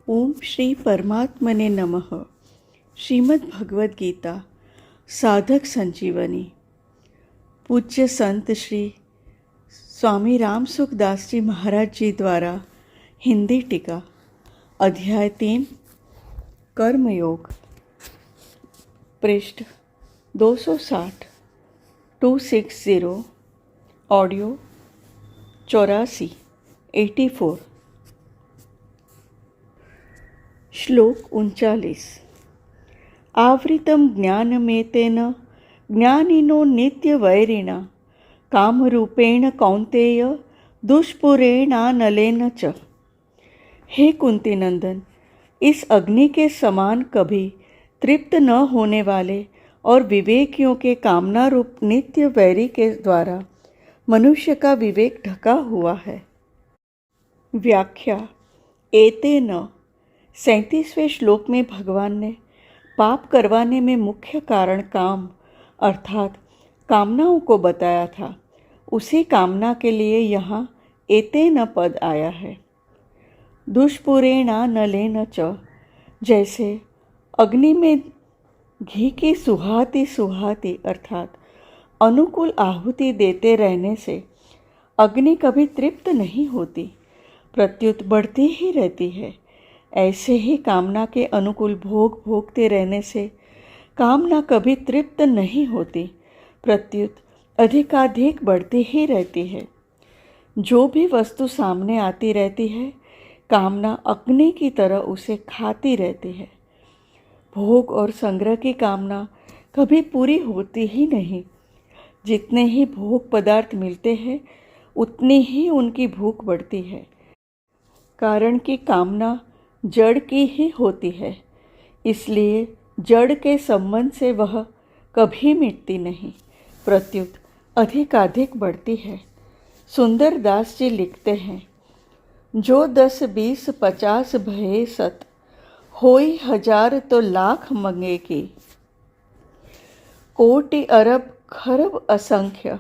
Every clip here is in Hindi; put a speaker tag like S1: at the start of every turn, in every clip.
S1: ओम श्री परमात्मने नमः। श्रीमद् भगवद गीता साधक संजीवनी। पूज्य संत श्री स्वामी राम सुखदास जी महाराज जी द्वारा हिंदी टीका। अध्याय 3 कर्मयोग, पृष्ठ 260 260, ऑडियो 84 84। श्लोक 39। आवृतं ज्ञानमेतेन ज्ञानिनो नित्यवैरिणा कामरूपेण कौन्तेय दुष्पुरेणानलेन च। हे कुंती नंदन, इस अग्नि के समान कभी तृप्त न होने वाले और विवेकियों के कामना रूप नित्य वैरी के द्वारा मनुष्य का विवेक ढका हुआ है। व्याख्या। एतेन 37वें श्लोक में भगवान ने पाप करवाने में मुख्य कारण काम अर्थात कामनाओं को बताया था। उसी कामना के लिए यहाँ एतेन पद आया है। दुष्पुरेणा नलेन च, जैसे अग्नि में घी की सुहाती सुहाती अर्थात अनुकूल आहुति देते रहने से अग्नि कभी तृप्त नहीं होती, प्रत्युत बढ़ती ही रहती है। ऐसे ही कामना के अनुकूल भोग भोगते रहने से कामना कभी तृप्त नहीं होती, प्रत्युत अधिकाधिक बढ़ती ही रहती है। जो भी वस्तु सामने आती रहती है, कामना अग्नि की तरह उसे खाती रहती है। भोग और संग्रह की कामना कभी पूरी होती ही नहीं। जितने ही भोग पदार्थ मिलते हैं, उतनी ही उनकी भूख बढ़ती है, कारण कि कामना जड़ की ही होती है। इसलिए जड़ के संबंध से वह कभी मिटती नहीं, प्रत्युत अधिकाधिक बढ़ती है। सुंदर दास जी लिखते हैं, जो 10 20 50 भये सत, होई हजार तो लाख मंगेगी। कोटि अरब खरब असंख्य,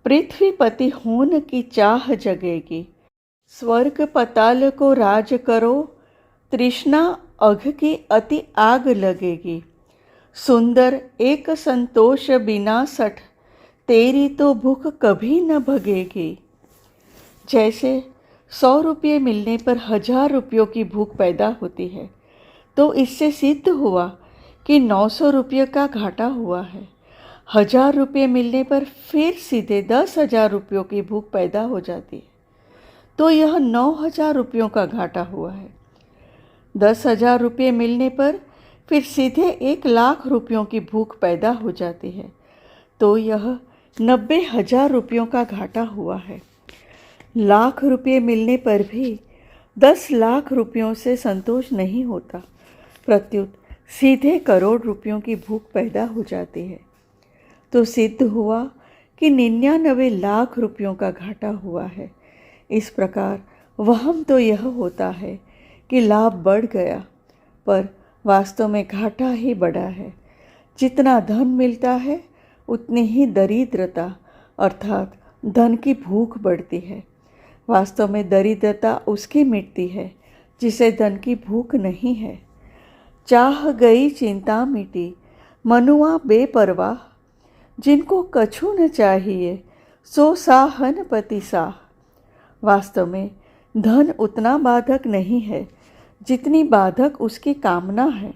S1: पृथ्वीपति होने की चाह जगेगी। स्वर्ग पताल को राज करो, तृष्णा अघ की अति आग लगेगी। सुंदर एक संतोष बिना सठ, तेरी तो भूख कभी न भगेगी। जैसे 100 रुपये मिलने पर 1000 रुपयों की भूख पैदा होती है, तो इससे सिद्ध हुआ कि 900 रुपये का घाटा हुआ है। 1000 रुपये मिलने पर फिर सीधे 10,000 रुपयों की भूख पैदा हो जाती है, तो यह 9,000 रुपयों का घाटा हुआ है। 10,000 रुपये मिलने पर फिर सीधे 1,00,000 रुपयों की भूख पैदा हो जाती है, तो यह 90,000 रुपयों का घाटा हुआ है। लाख रुपये मिलने पर भी 10 लाख रुपयों से संतोष नहीं होता, प्रत्युत सीधे करोड़ रुपयों की भूख पैदा हो जाती है, तो सिद्ध हुआ कि 99 लाख रुपयों का घाटा हुआ है। इस प्रकार वहम तो यह होता है कि लाभ बढ़ गया, पर वास्तव में घाटा ही बढ़ा है। जितना धन मिलता है, उतनी ही दरिद्रता अर्थात धन की भूख बढ़ती है। वास्तव में दरिद्रता उसकी मिटती है जिसे धन की भूख नहीं है। चाह गई चिंता मिटी, मनुआ बेपरवाह, जिनको कछु न चाहिए सो साहन पति साह। वास्तव में धन उतना बाधक नहीं है जितनी बाधक उसकी कामना है।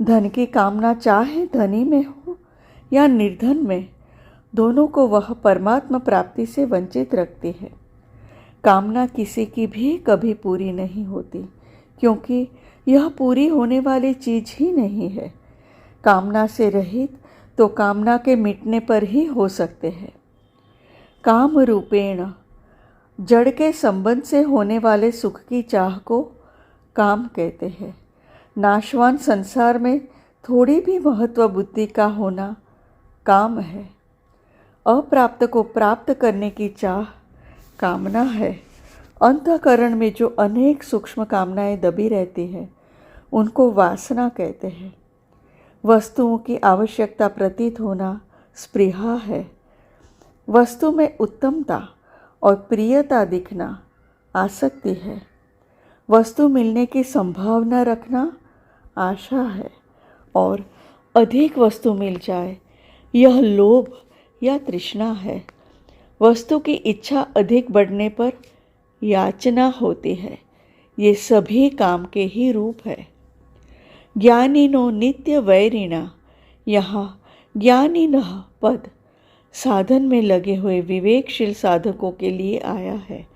S1: धन की कामना चाहे धनी में हो या निर्धन में, दोनों को वह परमात्मा प्राप्ति से वंचित रखती है। कामना किसी की भी कभी पूरी नहीं होती, क्योंकि यह पूरी होने वाली चीज ही नहीं है। कामना से रहित तो कामना के मिटने पर ही हो सकते हैं। काम रूपेण, जड़ के संबंध से होने वाले सुख की चाह को काम कहते हैं। नाशवान संसार में थोड़ी भी महत्व बुद्धि का होना काम है। अप्राप्त को प्राप्त करने की चाह कामना है। अंतःकरण में जो अनेक सूक्ष्म कामनाएं दबी रहती हैं, उनको वासना कहते हैं। वस्तुओं की आवश्यकता प्रतीत होना स्पृहा है। वस्तु में उत्तमता और प्रियता दिखना आसक्ति है। वस्तु मिलने की संभावना रखना आशा है, और अधिक वस्तु मिल जाए यह लोभ या तृष्णा है। वस्तु की इच्छा अधिक बढ़ने पर याचना होती है। ये सभी काम के ही रूप है। ज्ञानिनो नित्य वैरिणा, यहाँ ज्ञानिनः पद साधन में लगे हुए विवेकशील साधकों के लिए आया है,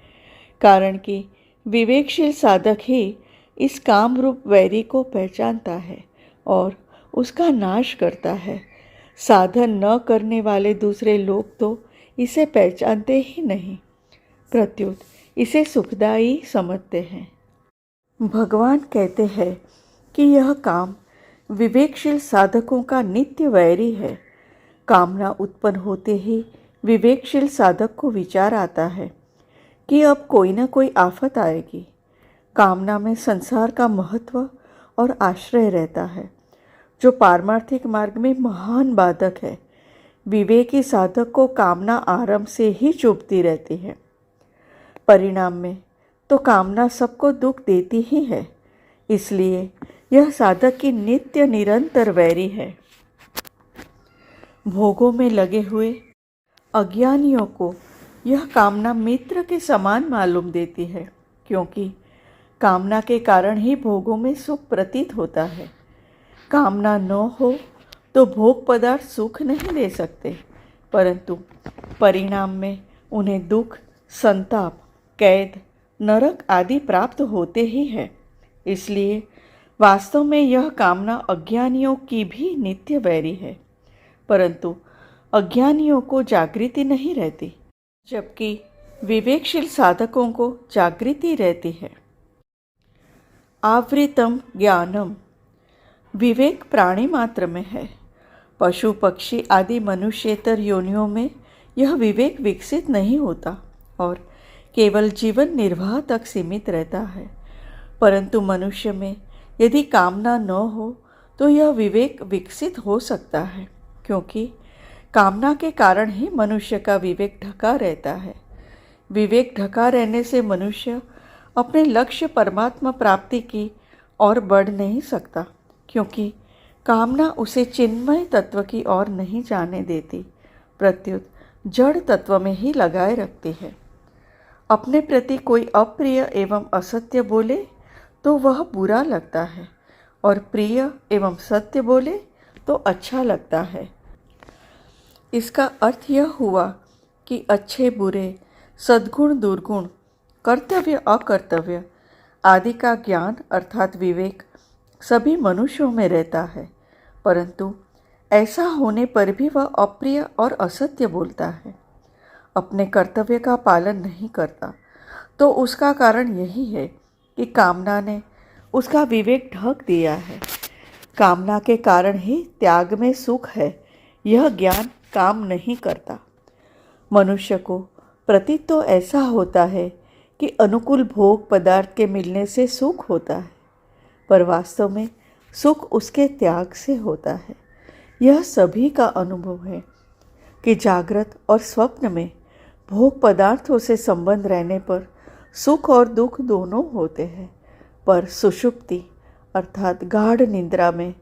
S1: कारण कि विवेकशील साधक ही इस काम रूप वैरी को पहचानता है और उसका नाश करता है। साधन न करने वाले दूसरे लोग तो इसे पहचानते ही नहीं, प्रत्युत इसे सुखदायी समझते हैं। भगवान कहते हैं कि यह काम विवेकशील साधकों का नित्य वैरी है। कामना उत्पन्न होते ही विवेकशील साधक को विचार आता है कि अब कोई न कोई आफत आएगी। कामना में संसार का महत्व और आश्रय रहता है, जो पारमार्थिक मार्ग में महान बाधक है। विवेकी साधक को कामना आरंभ से ही चुभती रहती है। परिणाम में तो कामना सबको दुख देती ही है, इसलिए यह साधक की नित्य निरंतर वैरी है। भोगों में लगे हुए अज्ञानियों को यह कामना मित्र के समान मालूम देती है, क्योंकि कामना के कारण ही भोगों में सुख प्रतीत होता है। कामना न हो तो भोग पदार्थ सुख नहीं दे सकते, परंतु परिणाम में उन्हें दुख, संताप, कैद, नरक आदि प्राप्त होते ही है। इसलिए वास्तव में यह कामना अज्ञानियों की भी नित्य वैरी है, परंतु अज्ञानियों को जागृति नहीं रहती, जबकि विवेकशील साधकों को जागृति रहती है। आवृतम ज्ञानम, विवेक प्राणी मात्र में है। पशु पक्षी आदि मनुष्येतर योनियों में यह विवेक विकसित नहीं होता और केवल जीवन निर्वाह तक सीमित रहता है। परंतु मनुष्य में यदि कामना न हो तो यह विवेक विकसित हो सकता है, क्योंकि कामना के कारण ही मनुष्य का विवेक ढका रहता है। विवेक ढका रहने से मनुष्य अपने लक्ष्य परमात्मा प्राप्ति की ओर बढ़ नहीं सकता, क्योंकि कामना उसे चिन्मय तत्व की ओर नहीं जाने देती, प्रत्युत जड़ तत्व में ही लगाए रखती है। अपने प्रति कोई अप्रिय एवं असत्य बोले तो वह बुरा लगता है, और प्रिय एवं सत्य बोले तो अच्छा लगता है। इसका अर्थ यह हुआ कि अच्छे बुरे, सद्गुण दुर्गुण, कर्तव्य अकर्तव्य आदि का ज्ञान अर्थात विवेक सभी मनुष्यों में रहता है, परंतु ऐसा होने पर भी वह अप्रिय और असत्य बोलता है, अपने कर्तव्य का पालन नहीं करता। तो उसका कारण यही है कि कामना ने उसका विवेक ढक दिया है। कामना के कारण ही त्याग में सुख है, यह ज्ञान काम नहीं करता। मनुष्य को प्रतीत तो ऐसा होता है कि अनुकूल भोग पदार्थ के मिलने से सुख होता है, पर वास्तव में सुख उसके त्याग से होता है। यह सभी का अनुभव है कि जागृत और स्वप्न में भोग पदार्थों से संबंध रहने पर सुख और दुख दोनों होते हैं, पर सुषुप्ति अर्थात गाढ़ निद्रा में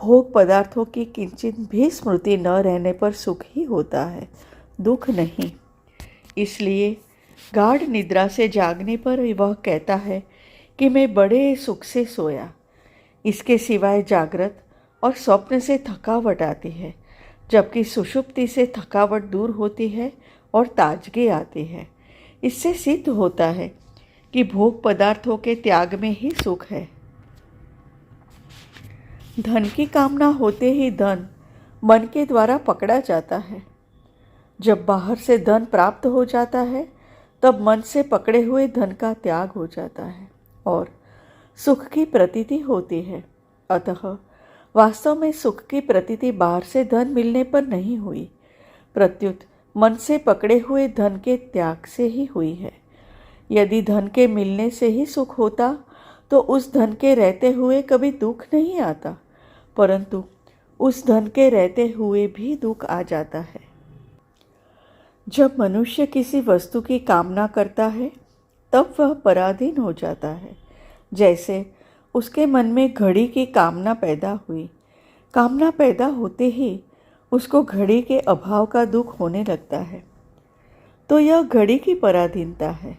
S1: भोग पदार्थों की किंचित भी स्मृति न रहने पर सुख ही होता है, दुख नहीं। इसलिए गाढ़ निद्रा से जागने पर वह कहता है कि मैं बड़े सुख से सोया। इसके सिवाय जागृत और स्वप्न से थकावट आती है, जबकि सुषुप्ति से थकावट दूर होती है और ताजगी आती है। इससे सिद्ध होता है कि भोग पदार्थों के त्याग में ही सुख है। धन की कामना होते ही धन मन के द्वारा पकड़ा जाता है। जब बाहर से धन प्राप्त हो जाता है तब मन से पकड़े हुए धन का त्याग हो जाता है और सुख की प्रतीति होती है। अतः वास्तव में सुख की प्रतीति बाहर से धन मिलने पर नहीं हुई, प्रत्युत मन से पकड़े हुए धन के त्याग से ही हुई है। यदि धन के मिलने से ही सुख होता तो उस धन के रहते हुए कभी दुख नहीं आता, परंतु उस धन के रहते हुए भी दुख आ जाता है। जब मनुष्य किसी वस्तु की कामना करता है तब वह पराधीन हो जाता है। जैसे उसके मन में घड़ी की कामना पैदा हुई। कामना पैदा होते ही उसको घड़ी के अभाव का दुख होने लगता है। तो यह घड़ी की पराधीनता है।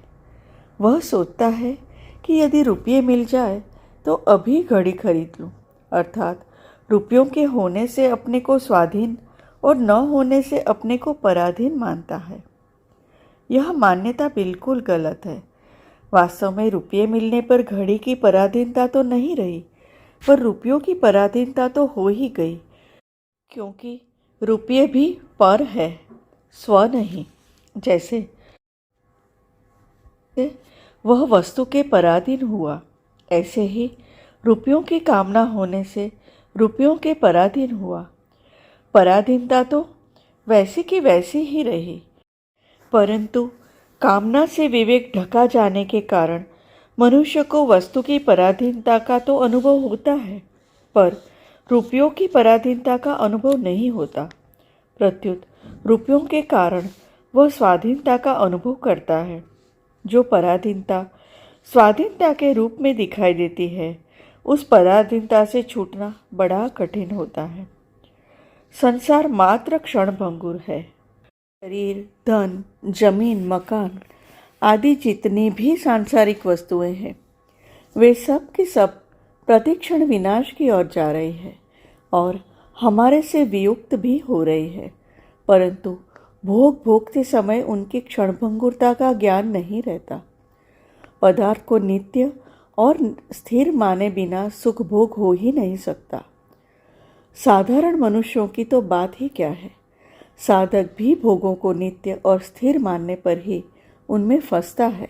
S1: वह सोचता है कि यदि रुपये मिल जाए तो अभी घड़ी खरीद लूं, अर्थात रुपयों के होने से अपने को स्वाधीन और न होने से अपने को पराधीन मानता है। यह मान्यता बिल्कुल गलत है। वास्तव में रुपये मिलने पर घड़ी की पराधीनता तो नहीं रही, पर रुपयों की पराधीनता तो हो ही गई, क्योंकि रुपये भी पर है, स्व नहीं। जैसे वह वस्तु के पराधीन हुआ, ऐसे ही रुपयों की कामना होने से रुपयों के पराधीन हुआ। पराधीनता तो वैसी की वैसी ही रही, परंतु कामना से विवेक ढका जाने के कारण मनुष्य को वस्तु की पराधीनता का तो अनुभव होता है, पर रुपयों की पराधीनता का अनुभव नहीं होता। प्रत्युत रुपयों के कारण वह स्वाधीनता का अनुभव करता है। जो पराधीनता स्वाधीनता के रूप में दिखाई देती है, उस पराधीनता से छूटना बड़ा कठिन होता है। संसार मात्र क्षणभंगुर है। शरीर, धन, जमीन, मकान आदि जितनी भी सांसारिक वस्तुएं हैं, वे सब की सब प्रतिक्षण विनाश की ओर जा रही है और हमारे से वियुक्त भी हो रही है, परंतु भोगते समय उनकी क्षणभंगुरता का ज्ञान नहीं रहता। पदार्थ को नित्य और स्थिर माने बिना सुख भोग हो ही नहीं सकता। साधारण मनुष्यों की तो बात ही क्या है। साधक भी भोगों को नित्य और स्थिर मानने पर ही उनमें फंसता है।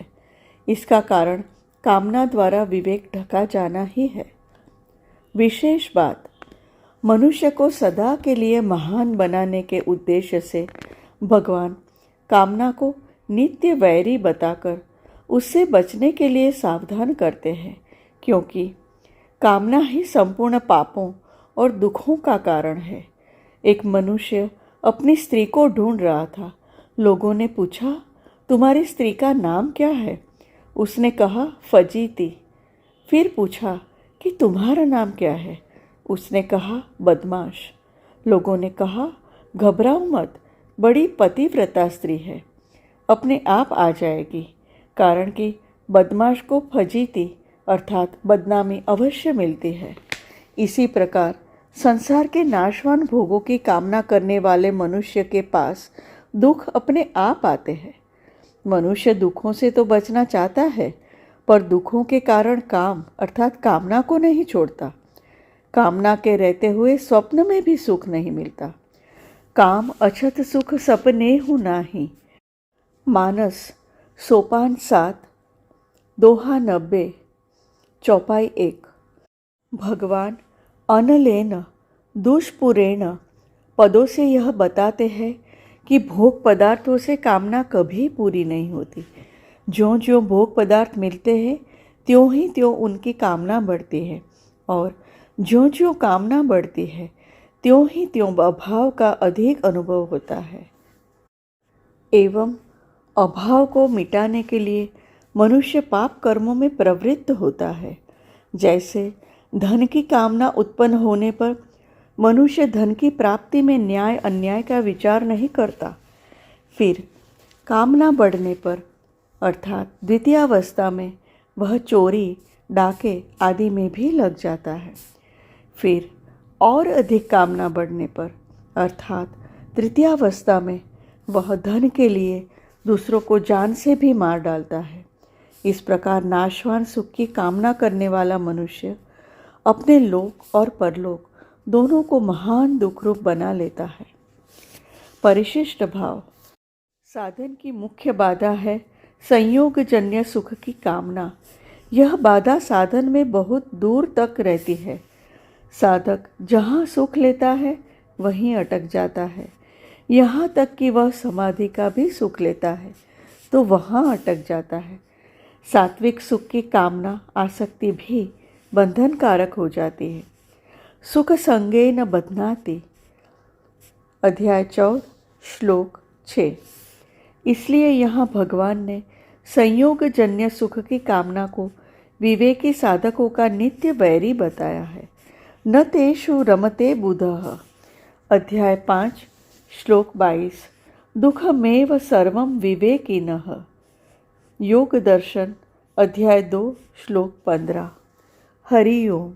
S1: इसका कारण कामना द्वारा विवेक ढका जाना ही है। विशेष बात, मनुष्य को सदा के लिए महान बनाने के उद्देश्य से भगवान कामना को नित्य वैरी बताकर उससे बचने के लिए सावधान करते हैं, क्योंकि कामना ही संपूर्ण पापों और दुखों का कारण है। एक मनुष्य अपनी स्त्री को ढूंढ रहा था। लोगों ने पूछा, तुम्हारी स्त्री का नाम क्या है? उसने कहा, फजीती। फिर पूछा कि तुम्हारा नाम क्या है? उसने कहा, बदमाश। लोगों ने कहा, घबराओ मत, बड़ी पतिव्रता स्त्री है, अपने आप आ जाएगी। कारण कि बदमाश को फजीती अर्थात बदनामी अवश्य मिलती है। इसी प्रकार संसार के नाशवान भोगों की कामना करने वाले मनुष्य के पास दुख अपने आप आते हैं। मनुष्य दुखों से तो बचना चाहता है, पर दुखों के कारण काम अर्थात कामना को नहीं छोड़ता। कामना के रहते हुए स्वप्न में भी सुख नहीं मिलता। काम अछत सुख सपने हूँ नाही। मानस सोपान 7, दोहा 90, चौपाई 1। भगवान अनलेन दुष्पुरेण पदों से यह बताते हैं कि भोग पदार्थों से कामना कभी पूरी नहीं होती। ज्यों ज्यों भोग पदार्थ मिलते हैं, त्यों ही त्यों उनकी कामना बढ़ती है, और ज्यों ज्यों कामना बढ़ती है, त्यों ही त्यों अभाव का अधिक अनुभव होता है। एवं अभाव को मिटाने के लिए मनुष्य पाप कर्मों में प्रवृत्त होता है। जैसे धन की कामना उत्पन्न होने पर मनुष्य धन की प्राप्ति में न्याय अन्याय का विचार नहीं करता। फिर कामना बढ़ने पर अर्थात द्वितीयावस्था में वह चोरी, डाके आदि में भी लग जाता है। फिर और अधिक कामना बढ़ने पर अर्थात तृतीयावस्था में वह धन के लिए दूसरों को जान से भी मार डालता है। इस प्रकार नाशवान सुख की कामना करने वाला मनुष्य अपने लोक और परलोक दोनों को महान दुख रूप बना लेता है। परिशिष्ट भाव। साधन की मुख्य बाधा है संयोगजन्य सुख की कामना। यह बाधा साधन में बहुत दूर तक रहती है। साधक जहाँ सुख लेता है वहीं अटक जाता है। यहाँ तक कि वह समाधि का भी सुख लेता है तो वहाँ अटक जाता है। सात्विक सुख की कामना आसक्ति भी बंधनकारक हो जाती है। सुख संगे न बध्नाति, अध्याय 14, श्लोक 6। इसलिए यहाँ भगवान ने संयोगजन्य सुख की कामना को विवेकी साधकों का नित्य वैरी बताया है। न तेषु रमते बुधः। अध्याय 5 श्लोक 22। दुःखमेव सर्वं विवेकिनः। योग दर्शन अध्याय 2 श्लोक 15। हरि ओम।